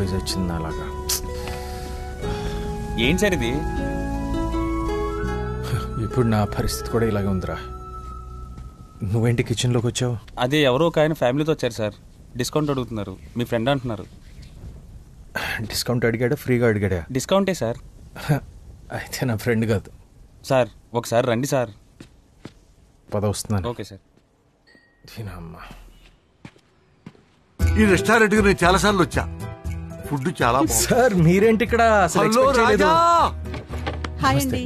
Surprise వచ్చింది అలాగా. ఏం సార్ ఇది? ఇప్పుడు నా పరిస్థితి కూడా ఇలాగే ఉందిరా. నువ్వేంటి కిచెన్లోకి వచ్చావు? అదే ఎవరో ఒక ఆయన ఫ్యామిలీతో వచ్చారు సార్. డిస్కౌంట్ అడుగుతున్నారు. మీ ఫ్రెండ్ అంటున్నారు. డిస్కౌంట్ అడిగాడా ఫ్రీగా అడిగాడా? డిస్కౌంటే సార్. అయితే నా ఫ్రెండ్ కాదు సార్. ఒకసారి రండి సార్. పద వస్తున్నాను. Okay sir. అమ్మా, ఈ రెస్టారెంట్కి నేను చాలా సార్లు వచ్చా. ఫుడ్ చాలా సార్. మీరేంటి ఇక్కడ? హలో రాజా. హాయ్ అండి.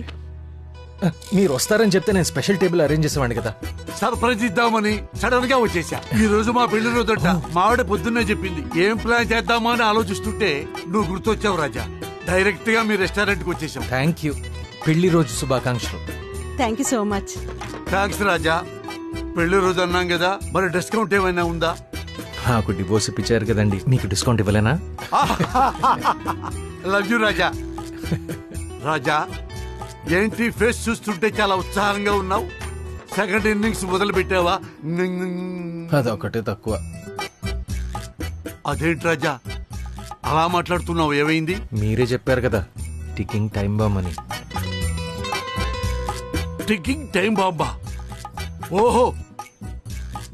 మీరు వస్తారని చెప్తే నేను స్పెషల్ టేబుల్ అరేంజ్ చేసేవాడిని కదా. సర్ప్రైజ్ ఇద్దామని సడన్ గా వచ్చేసా. ఈ రోజు మా పెళ్లి రోజుట మావిడ పొద్దున్నే చెప్పింది. ఏం ప్లాన్ చేద్దామా అని ఆలోచిస్తుంటే నువ్వు గుర్తొచ్చావు రాజా. డైరెక్ట్ గా మీ రెస్టారెంట్ కి వచ్చేసాం. Thank you. పెళ్లి రోజు శుభాకాంక్షలు. Thank you so much. Thanks Raja. పెళ్లి రోజు అన్నాం కదా, మరి డిస్కౌంట్ ఏమైనా ఉందా? నాకు డివోర్స్ ఇప్పించారు కదండి, మీకు డిస్కౌంట్ ఇవ్వలేనా? లవ్ యూ రాజా. రాజా, ఏంటి ఫేస్ చూస్తుంటే చాలా ఉత్సాహంగా ఉన్నావు. సెకండ్ ఇన్నింగ్స్ మొదలు పెట్టావా? అదొకటే తక్కువ. అదేంటి రాజా అలా మాట్లాడుతున్నావు? ఏమైంది? మీరే చెప్పారు కదా టికింగ్ టైం బాంబ్ అని. టికింగ్ టైం బాంబా? ఓహో,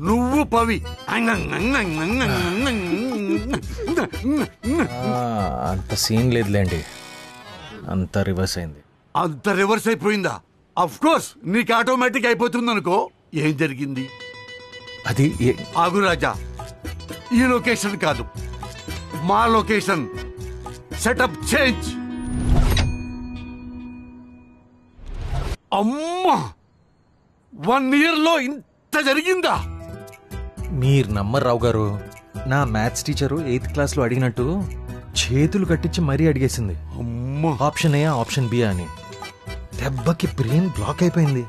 నువ్వు పవి. అంత సీన్ లేదులేండి, అంత రివర్స్ అయింది. అంత రివర్స్ అయిపోయిందా? అఫ్ కోర్స్ నీకు ఆటోమేటిక్ అయిపోతుంది అనుకో. ఏం జరిగింది? అది ఆగు రాజా, ఈ లొకేషన్ కాదు, మా లొకేషన్. Setup change. అమ్మా, 1 year లో ఇంత జరిగిందా? మీరు నమ్మరు రావు గారు. నా మ్యాథ్స్ టీచరు 8th క్లాస్లో అడిగినట్టు చేతులు కట్టించి మరీ అడిగేసింది. అమ్మా, ఆప్షన్ ఏ ఆప్షన్ బి అని. దెబ్బకి బ్రెయిన్ బ్లాక్ అయిపోయింది.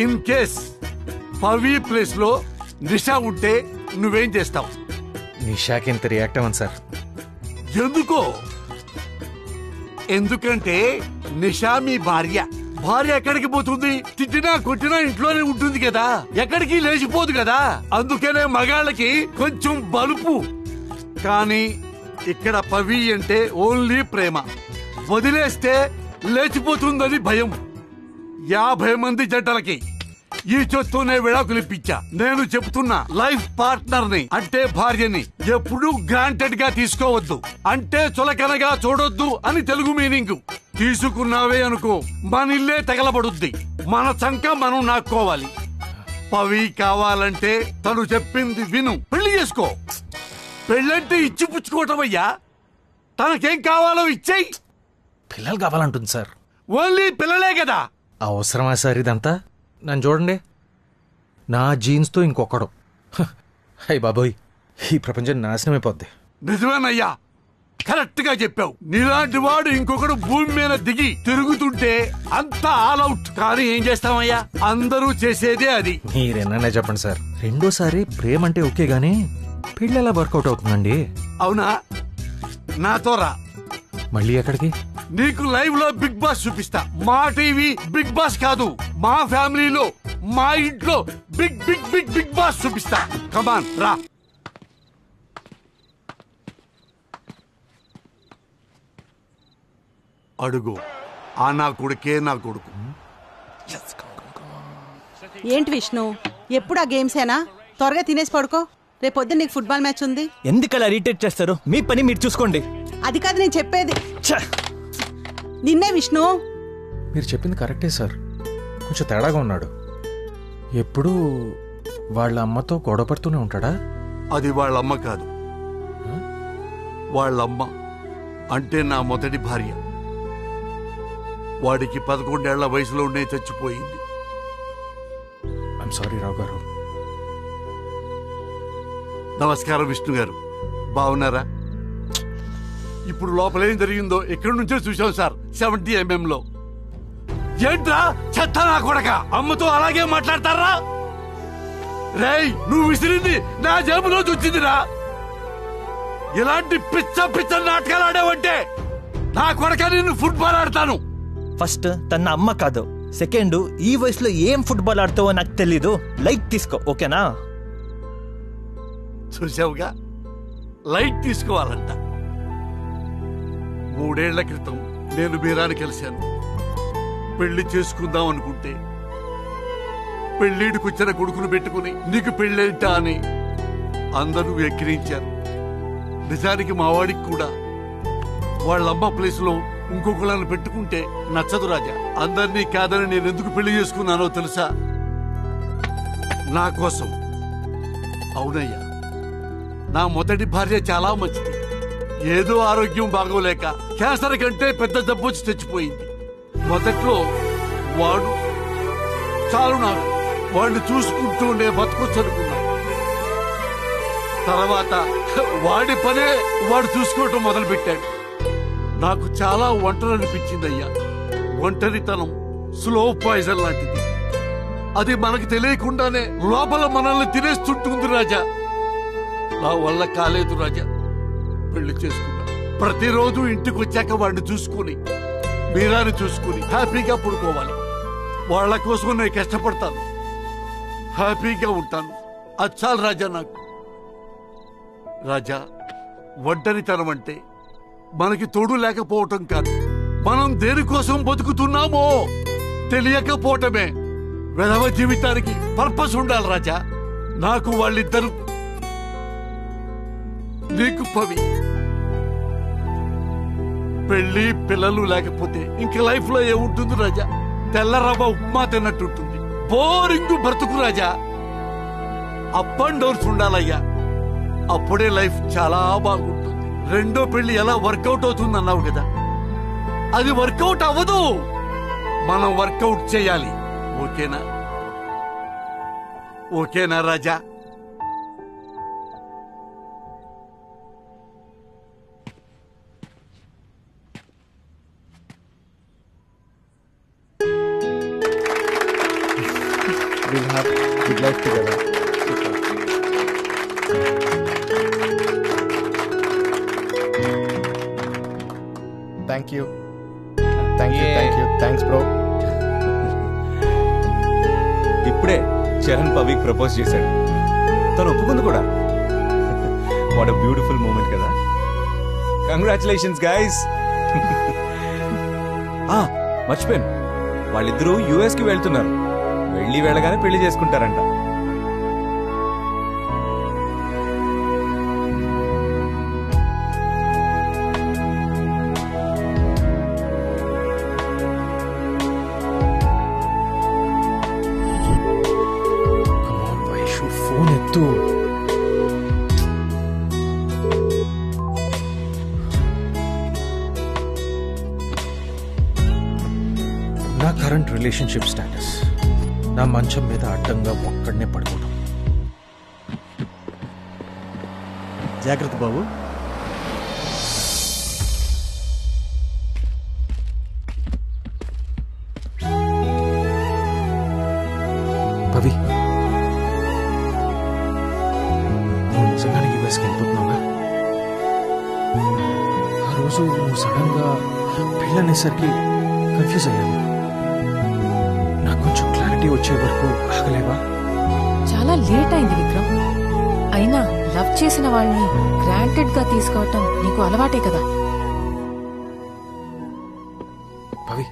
ఇన్ కేస్ పవి ప్లేస్ లో నిషా ఉంటే నువ్వేం చేస్తావు? నిషాకి ఎంత రియాక్ట్ అవ్వను సార్. ఎందుకో? ఎందుకంటే నిషా మీ భార్య. భార్య ఎక్కడికి పోతుంది? తిట్టినా కొట్టినా ఇంట్లోనే ఉంటుంది కదా, ఎక్కడికి లేచిపోదు కదా. అందుకనే మగాళ్ళకి కొంచెం బలుపు. కానీ ఇక్కడ పవి అంటే ఓన్లీ ప్రేమ. వదిలేస్తే లేచిపోతుందని భయం. 50 మంది జంటలకి ఈ చొత్తూనే విడాకులు ఇప్పించా. నేను చెప్తున్నా, లైఫ్ పార్ట్నర్ ని అంటే భార్యని ఎప్పుడూ గ్రాంటెడ్ గా తీసుకోవద్దు. అంటే చులకనగా చూడొద్దు అని తెలుగు మీనింగ్. తీసుకున్నావే అనుకో, మన ఇల్లే తగలబడుద్ది. మన చంక మనం నాక్కోవాలి. పవి కావాలంటే తను చెప్పింది విను, పెళ్లి చేసుకో. పెళ్ళంటే ఇచ్చి పుచ్చుకోవటం అయ్యా. తనకేం కావాలో ఇచ్చేయి. పిల్లలు కావాలంటుంది సార్. ఓన్లీ పిల్లలే కదా. అవసరమా సార్ ఇదంతా? నన్ను చూడండి, నా జీన్స్తో ఇంకొకడు. అయ్య బాబోయ్, ఈ ప్రపంచం నాశనం అయిపోద్ది. నిజమేనయ్యా, కరెక్ట్ గా చెప్పావు. నీలాంటి వాడు ఇంకొకడు భూమి మీద దిగి తిరుగుతుంటే అంతా ఆల్ అవుట్. కానీ ఏం చేస్తామయ్యా, అందరూ చేసేదే అది. మీరేనా చెప్పండి సార్. రెండోసారి ప్రేమ అంటే ఓకే గానీ పెళ్ళి ఎలా వర్కౌట్ అవుతుందండి? అవునా? నాతో రా. మళ్ళీ ఎక్కడికి? నీకు లైవ్ లో బిగ్ బాస్ చూపిస్తా. మా టీవీ బిగ్ బాస్ కాదు, మా ఫ్యామిలీలో మా ఇంట్లో big big big big boss చూపిస్తా. కమాన్ రా. అడుగు. ఆ నా కొడుకే నా కొడుకు. ఏంటి విష్ణు, ఎప్పుడు ఆ గేమ్సేనా? త్వరగా తినేసి పడుకో, రేపు పొద్దున్న నీకు ఫుట్బాల్ మ్యాచ్ ఉంది. ఎందుకలా ఇరిటేట్ చేస్తారు? మీ పని మీరు చూసుకోండి. అది కాదు నేను చెప్పేది. నిన్నే విష్ణు. మీరు చెప్పింది కరెక్టే సార్, కొంచెం తేడాగా ఉన్నాడు. ఎప్పుడూ వాళ్ళ అమ్మతో గొడవ పడుతూనే ఉంటాడా? అది వాళ్ళమ్మ కాదు, వాళ్ళమ్మ అంటే నా మొదటి భార్య. వాడికి 11 ఏళ్ల వయసులో ఉండే చచ్చిపోయింది. ఐఎమ్ సారీ రావు గారు. నమస్కారం విష్ణు గారు, బాగున్నారా? ఇప్పుడు లోపలేం జరిగిందో ఎక్కడి నుంచో చూసాం సార్. 70 mm లో. ఏంట్రా చెత్త నా కొడక, అమ్మతో అలాగే మాట్లాడతారా? రేయ్, నువ్వు విసిరింది నా జేబులో వచ్చిందిరా. ఇలాంటి పిచ్చ పిచ్చ నాటకాలు ఆడావంటే నా కొడక నిన్ను ఫుట్బాల్ ఆడతాను. ఫస్ట్ తన అమ్మ కాదు, సెకండ్ ఈ వయసులో ఏం ఫుట్బాల్ ఆడుతావో నాకు తెలీదు. లైట్ తీసుకో, ఓకేనా? చూసావుగా, లైట్ తీసుకోవాలంట. 3 ఏళ్ల క్రితం నేను మీరాని కలిశాను. పెళ్లి చేసుకుందాం అనుకుంటే పెళ్లిడికొచ్చిన కొడుకును పెట్టుకుని నీకు పెళ్ళేంటా అని అందరూ ఎక్కిరించారు. నిజానికి మా వాడికి కూడా వాళ్ళమ్మ ప్లేస్లో ఇంకొకళ్ళని పెట్టుకుంటే నచ్చదు రాజా. అందరినీ కాదని నేను ఎందుకు పెళ్లి చేసుకున్నానో తెలుసా? నా కోసం. అవునయ్యా, నా మొదటి భార్య చాలా మంచిది. ఏదో ఆరోగ్యం బాగోలేక క్యాన్సర్ కంటే పెద్ద జబ్బు వచ్చి తెచ్చిపోయింది. మొదట్లో వాడు చాలు నాకు వాడిని చూసుకుంటూ ఉండే బతకొచ్చు అనుకున్నాను. తర్వాత వాడి పనే వాడు చూసుకోవటం మొదలుపెట్టాడు. నాకు చాలా ఒంటరి అనిపించిందయ్యా. ఒంటరితనం స్లో పాయిజన్ లాంటిది. అది మనకు తెలియకుండానే లోపల మనల్ని తినేస్తుంటుంది రాజా. నా వల్ల కాలేదు రాజా, పెళ్లి చేసుకున్నా. ప్రతిరోజు ఇంటికి వచ్చాక వాడిని చూసుకుని మీరాని చూసుకుని హ్యాపీగా పడుకోవాలి. వాళ్ళ కోసం నేను కష్టపడతాను, హ్యాపీగా ఉంటాను. అది చాలు రాజా నాకు. రాజా, ఒంటరితనం అంటే మనకి తోడు లేకపోవటం కాదు, మనం దేనికోసం బతుకుతున్నామో తెలియకపోవటమే. వెధవ జీవితానికి పర్పస్ ఉండాలి రాజా. నాకు వాళ్ళిద్దరు, నీకు పవి. పెళ్లి పిల్లలు లేకపోతే ఇంక లైఫ్ లో ఏముంటుంది రాజా? తెల్ల రవ్వ ఉప్మా తిన్నట్టుంటుంది. బోరింగ్ బ్రతుకు రాజా. అప్ అండ్ డౌన్స్ ఉండాలయ్యా, అప్పుడే లైఫ్ చాలా బాగుంటుంది. రెండో పెళ్లి ఎలా వర్కౌట్ అవుతుంది అన్నావు కదా, అది వర్కౌట్ అవ్వదు. మనం వర్కౌట్ చేయాలి. ఓకేనా? ఓకేనా రాజా? We'll have good life together. Thank you. Thank you, thank you. Thanks, bro. ఇప్పుడే చరణ్ పవిక్ ప్రపోజ్ చేశాడు. తను ఒప్పుకుంది కూడా. వాట్ అ బ్యూటిఫుల్ మూమెంట్ కదా. Congratulations guys. మర్చిపోయాను, వాళ్ళిద్దరూ యుఎస్ కి వెళ్తున్నారు. వెళ్ళి వెళ్ళగానే పెళ్లి చేసుకుంటారంట. ఫోన్ ఎత్తు. నా కరెంట్ రిలేషన్షిప్ స్టేటస్, నా మంచం మీద అడ్డంగా ఒక్కడనే పడుకోవడం. జాగ్రత్త బాబు. పవి, నువ్వు నిజంగానే యూఎస్కి వెళ్ళిపోతున్నావా? ఆ రోజు నువ్వు సడన్ గా పెళ్ళనేసరికి కన్ఫ్యూజ్ అయ్యాను. నాకు కొంచెం క్లారిటీ వచ్చే వరకు ఆగలేవా? చాలా లేట్ అయింది విక్రమ్. అయినా లవ్ చేసిన వాళ్ళని గ్రాంటెడ్ గా తీసుకోవటం నీకు అలవాటే కదా. పవి,